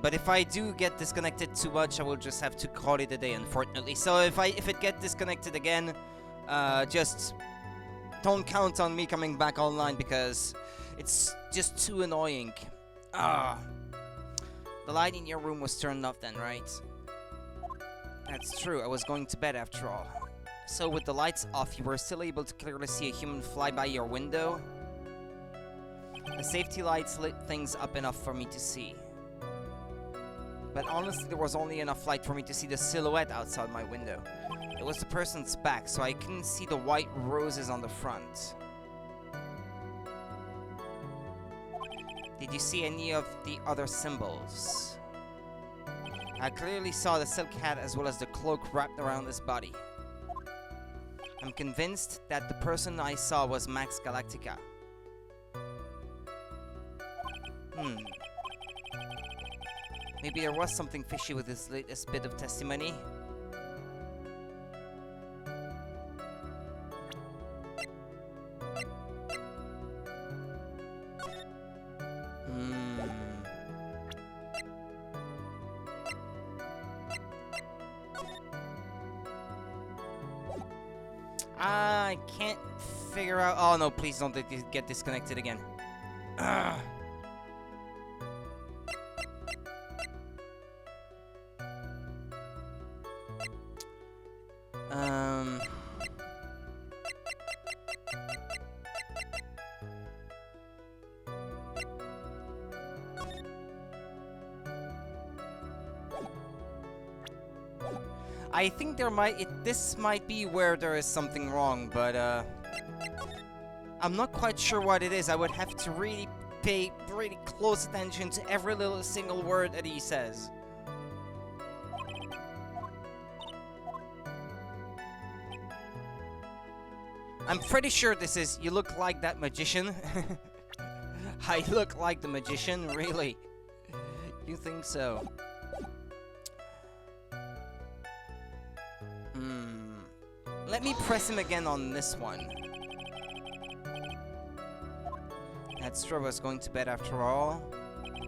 But if I do get disconnected too much, I will just have to call it a day, unfortunately. So if it gets disconnected again, just don't count on me coming back online because it's just too annoying. The light in your room was turned off then, right? That's true, I was going to bed after all. So with the lights off, you were still able to clearly see a human fly by your window? The safety lights lit things up enough for me to see. But honestly, there was only enough light for me to see the silhouette outside my window. It was the person's back, so I couldn't see the white roses on the front. Did you see any of the other symbols? I clearly saw the silk hat as well as the cloak wrapped around his body. I'm convinced that the person I saw was Max Galactica. Maybe there was something fishy with his latest bit of testimony. I can't figure out... Oh no, please don't get disconnected again. I think this might be where there is something wrong, but I'm not quite sure what it is. I would have to really pay really close attention to every little single word that he says. I'm pretty sure this is, you look like that magician. I look like the magician, really? You think so? Let me press him again on this one. That's true, I was going to bed after all.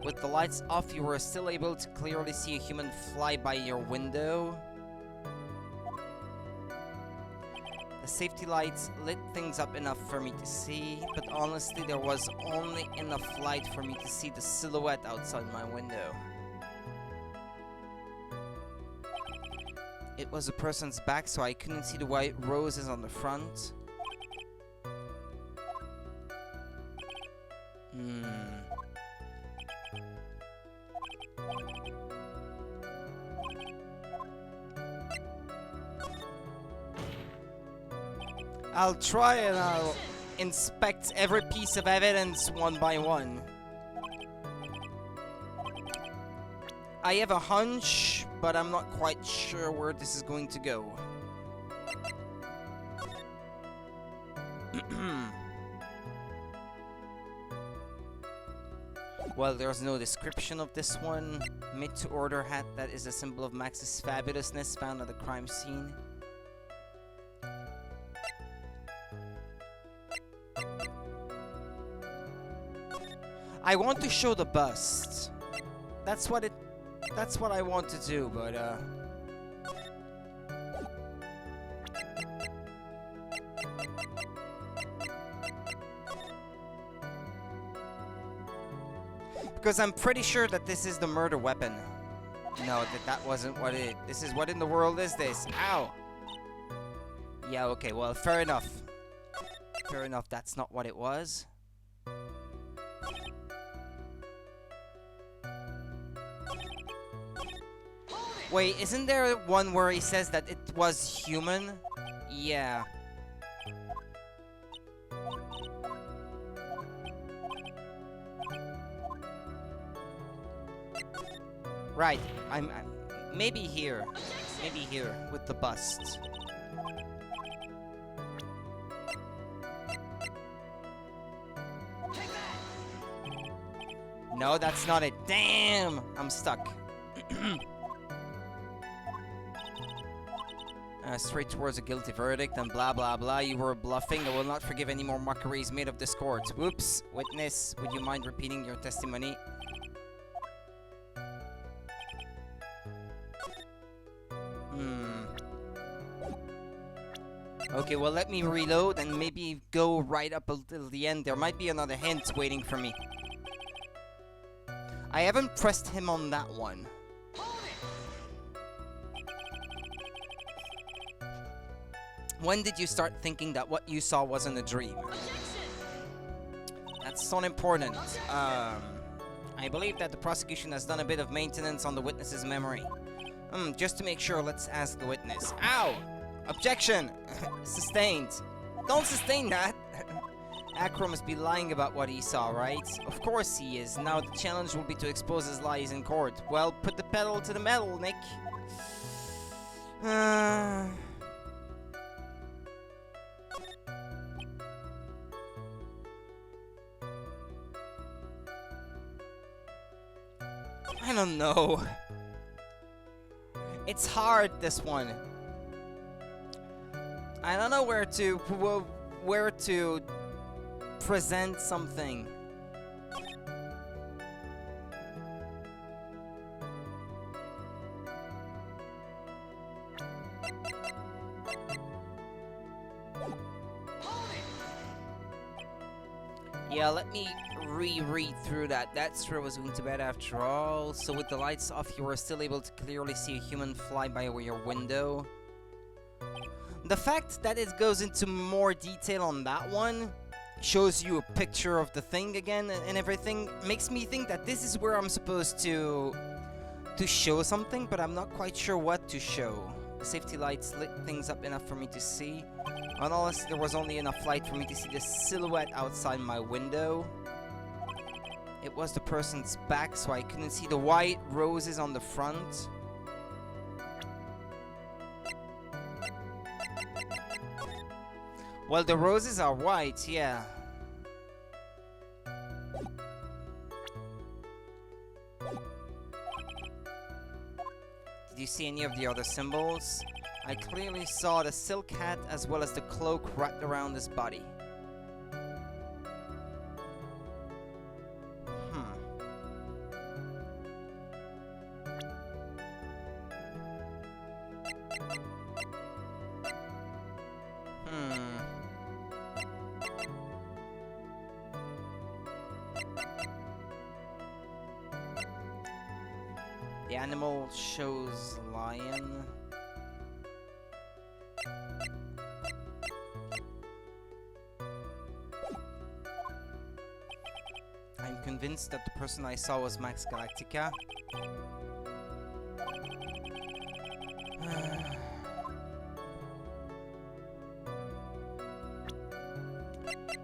With the lights off, you were still able to clearly see a human fly by your window. The safety lights lit things up enough for me to see, but honestly, there was only enough light for me to see the silhouette outside my window. It was a person's back, so I couldn't see the white roses on the front. I'll try and I'll inspect every piece of evidence one by one. I have a hunch, but I'm not quite sure where this is going to go. Well, there's no description of this one. Mid-to-order hat that is a symbol of Max's fabulousness found at the crime scene. I want to show the bust. That's what I want to do, but because I'm pretty sure that this is the murder weapon. No, that wasn't what it... This is... What in the world is this? Ow! Yeah, okay, well, fair enough. Fair enough, that's not what it was. Wait, isn't there one where he says that it was human? Yeah. Right, I'm maybe here with the bust. No, that's not it. Damn, I'm stuck. Straight towards a guilty verdict and blah blah blah. You were bluffing. I will not forgive any more mockeries made of this court. Whoops. Witness, would you mind repeating your testimony? Okay, well, let me reload and maybe go right up until the end. There might be another hint waiting for me. I haven't pressed him on that one. When did you start thinking that what you saw wasn't a dream? That's not important. I believe that the prosecution has done a bit of maintenance on the witness's memory. Just to make sure, let's ask the witness. Ow! Objection! Sustained. Don't sustain that! Acro must be lying about what he saw, right? Of course he is. Now the challenge will be to expose his lies in court. Well, put the pedal to the metal, Nick. I don't know. It's hard, this one. I don't know where to present something. Yeah, let me reread through that. That's true, I was going to bed after all. So with the lights off, you were still able to clearly see a human fly by your window. The fact that it goes into more detail on that one, shows you a picture of the thing again and everything, makes me think that this is where I'm supposed to show something, but I'm not quite sure what to show. The safety lights lit things up enough for me to see. Unless there was only enough light for me to see the silhouette outside my window. It was the person's back, so I couldn't see the white roses on the front. Well, the roses are white, yeah. Did you see any of the other symbols? I clearly saw the silk hat as well as the cloak wrapped around his body. The animal shows lion. I'm convinced that the person I saw was Max Galactica.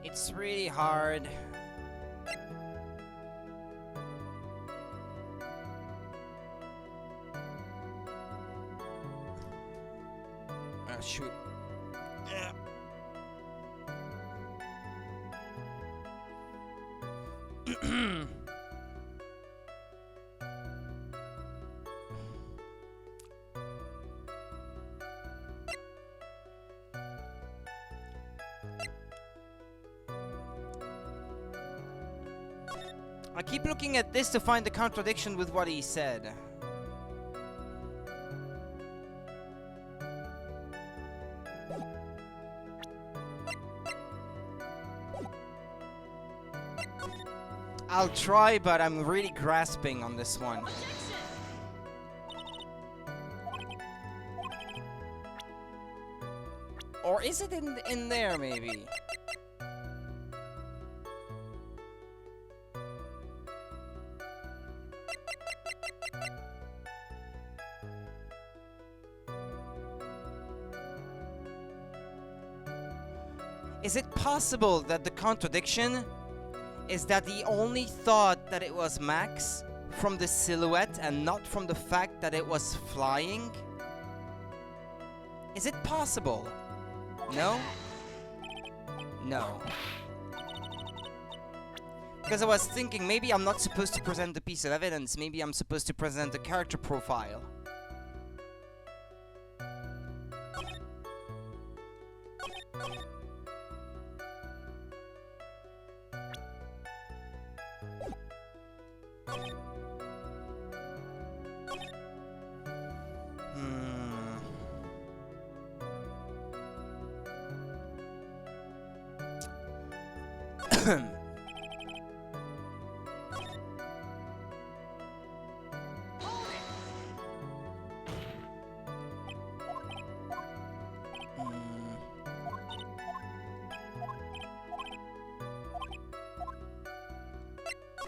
It's really hard. Shoot. I keep looking at this to find the contradiction with what he said. I'll try, but I'm really grasping on this one. Or is it in there, maybe? Is it possible that the contradiction is that he only thought that it was Max from the silhouette and not from the fact that it was flying? Is it possible? No? No. Because I was thinking maybe I'm not supposed to present a piece of evidence, maybe I'm supposed to present a character profile.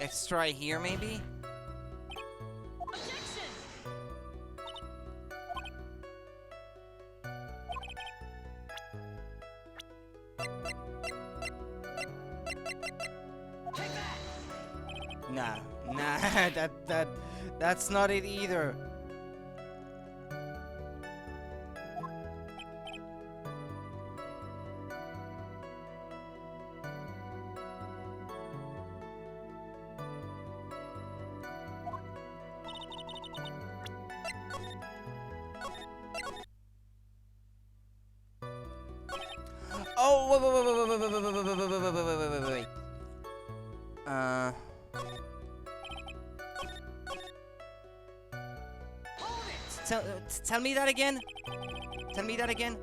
Let's try here, maybe? Nah, that's not it either. Oh, wait. Tell me that again. Tell me that again.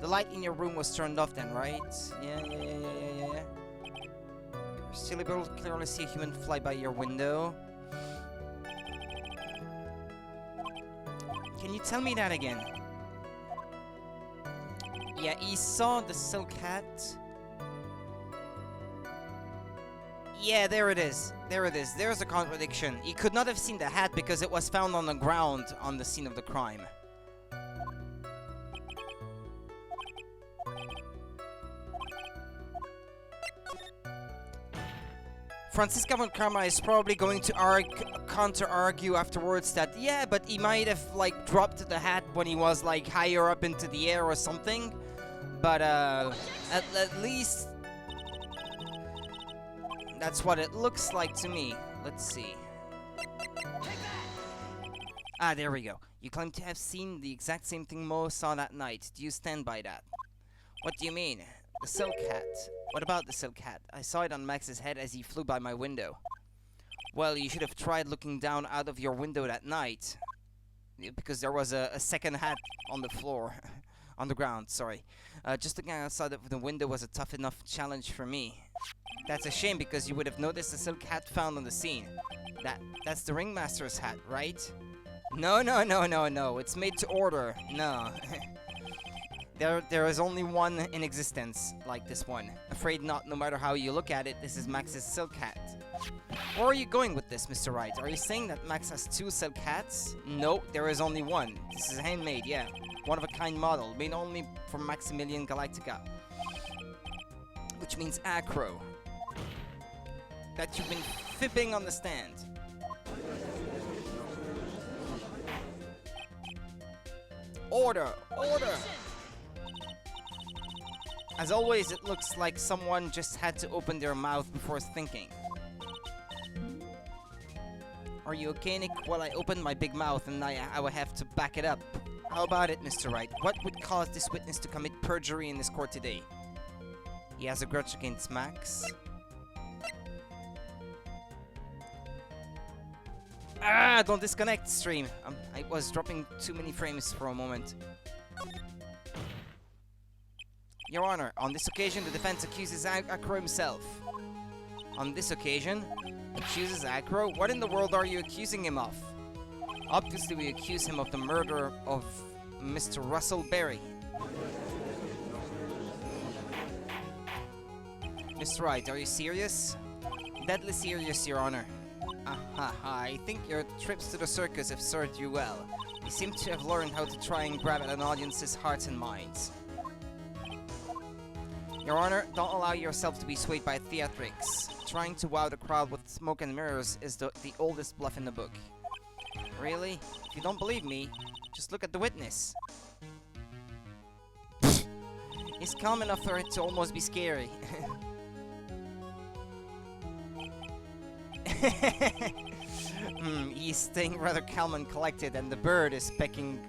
The light in your room was turned off then, right? Yeah. You're still able to clearly see a human fly by your window. Can you tell me that again? Yeah, he saw the silk hat. Yeah, there it is. There's a contradiction. He could not have seen the hat because it was found on the ground on the scene of the crime. Francisca von Karma is probably going to counter-argue afterwards that, yeah, but he might have, like, dropped the hat when he was, like, higher up into the air or something. But, at least... that's what it looks like to me. Let's see. Ah, there we go. You claim to have seen the exact same thing Mo saw that night. Do you stand by that? What do you mean? The silk hat. What about the silk hat? I saw it on Max's head as he flew by my window. Well, you should have tried looking down out of your window that night. Because there was a second hat on the floor. On the ground, sorry. Just looking outside of the window was a tough enough challenge for me. That's a shame because you would have noticed the silk hat found on the scene. That's the ringmaster's hat, right? No. It's made to order. No. There is only one in existence, like this one. Afraid not, no matter how you look at it, this is Max's silk hat. Where are you going with this, Mr. Wright? Are you saying that Max has two silk hats? No, there is only one. This is handmade, yeah. One-of-a-kind model, made only for Maximilian Galactica. Which means acro. That you've been fibbing on the stand. Order! As always, it looks like someone just had to open their mouth before thinking. Are you okay, Nick? Well, I opened my big mouth and I will have to back it up. How about it, Mr. Wright? What would cause this witness to commit perjury in this court today? He has a grudge against Max. Ah, don't disconnect, stream. I was dropping too many frames for a moment. Your Honor, on this occasion, the defense accuses Acro himself. On this occasion? Accuses Acro? What in the world are you accusing him of? Obviously, we accuse him of the murder of Mr. Russell Berry. Mr. Wright, are you serious? Deadly serious, Your Honor. I think your trips to the circus have served you well. You seem to have learned how to try and grab at an audience's hearts and minds. Your Honor, don't allow yourself to be swayed by theatrics. Trying to wow the crowd with smoke and mirrors is the oldest bluff in the book. Really? If you don't believe me, just look at the witness. He's calm enough for it to almost be scary. He's staying rather calm and collected, and the bird is pecking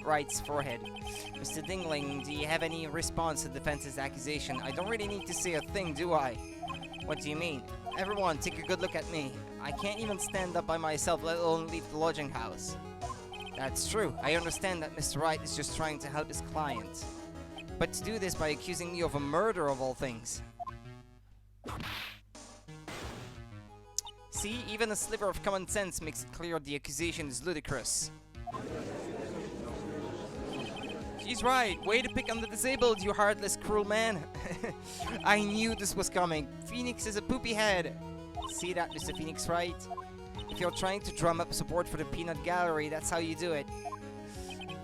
Wright's forehead. Mr. Dingling, do you have any response to the defense's accusation? I don't really need to say a thing, do I? What do you mean? Everyone, take a good look at me. I can't even stand up by myself, let alone leave the lodging house. That's true. I understand that Mr. Wright is just trying to help his client. But to do this by accusing me of a murder of all things. See, even a sliver of common sense makes it clear the accusation is ludicrous. She's right. Way to pick on the disabled, you heartless, cruel man. I knew this was coming. Phoenix is a poopy head. See that, Mr. Phoenix, right? If you're trying to drum up support for the peanut gallery, that's how you do it.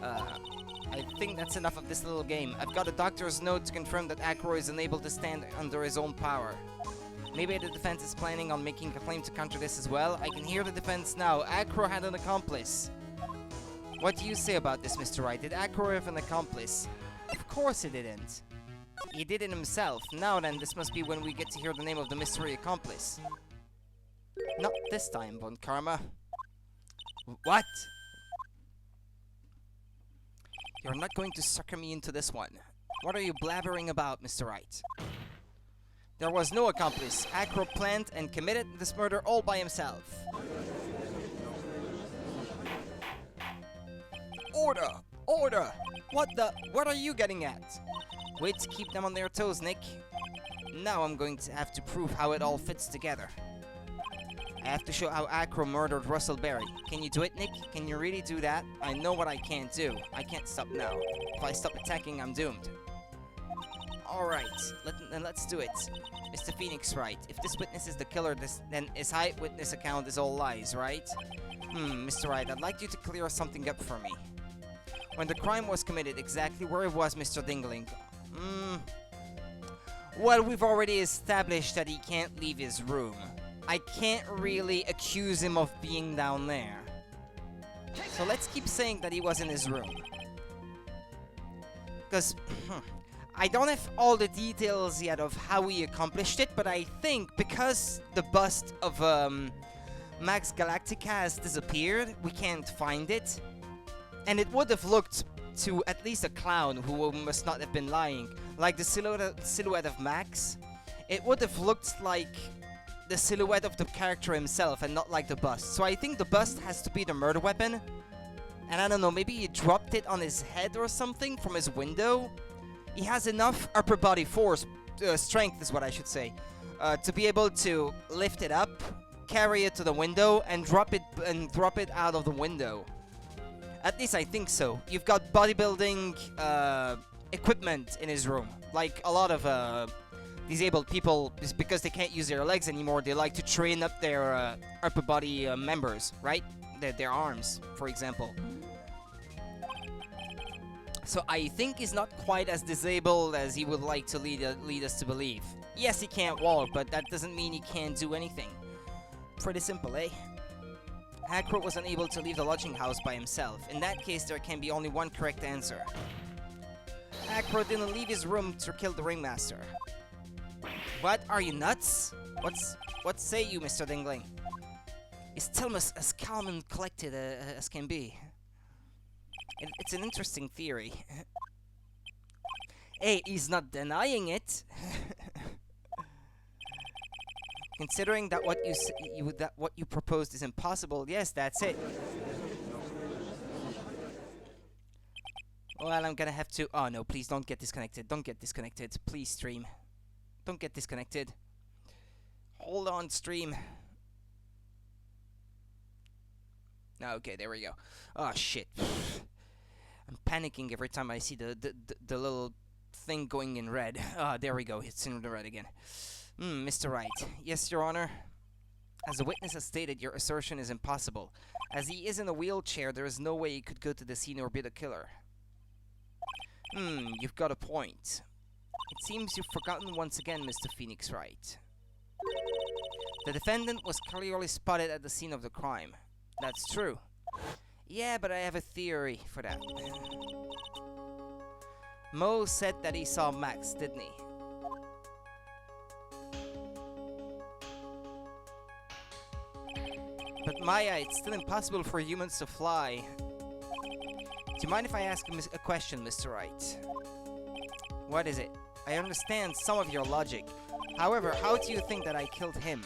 I think that's enough of this little game. I've got a doctor's note to confirm that Acro is unable to stand under his own power. Maybe the defense is planning on making a claim to counter this as well. I can hear the defense now. Acro had an accomplice. What do you say about this, Mr. Wright? Did Acro have an accomplice? Of course he didn't. He did it himself. Now then, this must be when we get to hear the name of the mystery accomplice. Not this time, Von Karma. What? You're not going to sucker me into this one. What are you blabbering about, Mr. Wright? There was no accomplice. Acro planned and committed this murder all by himself. Order! Order! What are you getting at? Wait to keep them on their toes, Nick. Now I'm going to have to prove how it all fits together. I have to show how Acro murdered Russell Berry. Can you do it, Nick? Can you really do that? I know what I can't do. I can't stop now. If I stop attacking, I'm doomed. Alright, then let's do it. Mr. Phoenix, right? If this witness is the killer, then his eyewitness account is all lies, right? Mr. Wright, I'd like you to clear something up for me. When the crime was committed, exactly where was Mr. Dingling? Well, we've already established that he can't leave his room. I can't really accuse him of being down there. So let's keep saying that he was in his room. Because I don't have all the details yet of how he accomplished it, but I think because the bust of Max Galactica has disappeared, we can't find it. And it would have looked to at least a clown who must not have been lying. Like the silhouette of Max, it would have looked like the silhouette of the character himself and not like the bust. So I think the bust has to be the murder weapon. And I don't know, maybe he dropped it on his head or something from his window. He has enough upper body force, strength is what I should say, to be able to lift it up, carry it to the window, and drop it out of the window. At least I think so. You've got bodybuilding equipment in his room. Like a lot of disabled people, just because they can't use their legs anymore, they like to train up their upper body members, right? Their arms, for example. So I think he's not quite as disabled as he would like to lead us to believe. Yes, he can't walk, but that doesn't mean he can't do anything. Pretty simple, eh? Acro was unable to leave the lodging house by himself. In that case, there can be only one correct answer. Acro didn't leave his room to kill the ringmaster. What? Are you nuts? What say you, Mr. Dingling? He's still as calm and collected as can be. It's an interesting theory. Hey, he's not denying it. Considering that what you proposed is impossible, yes, that's it. Well, I'm gonna have to... Oh no, please don't get disconnected. Don't get disconnected. Please, stream. Don't get disconnected. Hold on, stream. Okay, there we go. Oh, shit. I'm panicking every time I see the little thing going in red. Ah, there we go. It's in the red again. Mr. Wright. Yes, Your Honor. As the witness has stated, your assertion is impossible. As he is in a wheelchair, there is no way he could go to the scene or be the killer. You've got a point. It seems you've forgotten once again, Mr. Phoenix Wright. The defendant was clearly spotted at the scene of the crime. That's true. Yeah, but I have a theory for that. Mo said that he saw Max, didn't he? But Maya, it's still impossible for humans to fly. Do you mind if I ask a question, Mr. Wright? What is it? I understand some of your logic. However, how do you think that I killed him?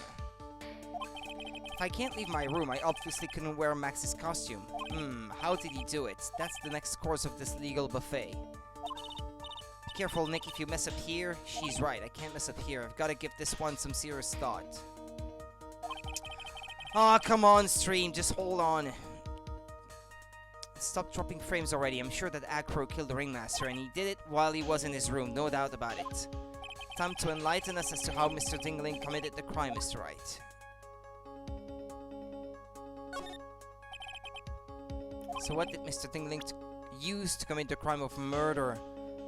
If I can't leave my room, I obviously couldn't wear Max's costume. How did he do it? That's the next course of this legal buffet. Careful, Nick, if you mess up here. She's right, I can't mess up here. I've got to give this one some serious thought. Aw, come on, stream, just hold on. Stop dropping frames already. I'm sure that Acro killed the Ringmaster, and he did it while he was in his room, no doubt about it. Time to enlighten us as to how Mr. Dingling committed the crime, Mr. Wright. So what did Mr. Dingling use to commit the crime of murder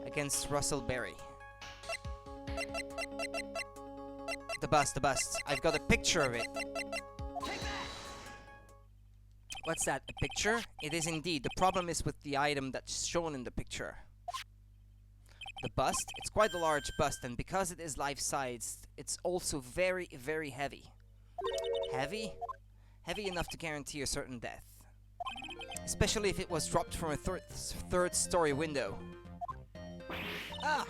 against Russell Berry? The bust. I've got a picture of it. What's that, a picture? It is indeed. The problem is with the item that's shown in the picture. The bust? It's quite a large bust, and because it is life-sized, it's also very, very heavy. Heavy? Heavy enough to guarantee a certain death. Especially if it was dropped from a third-story window. Ah!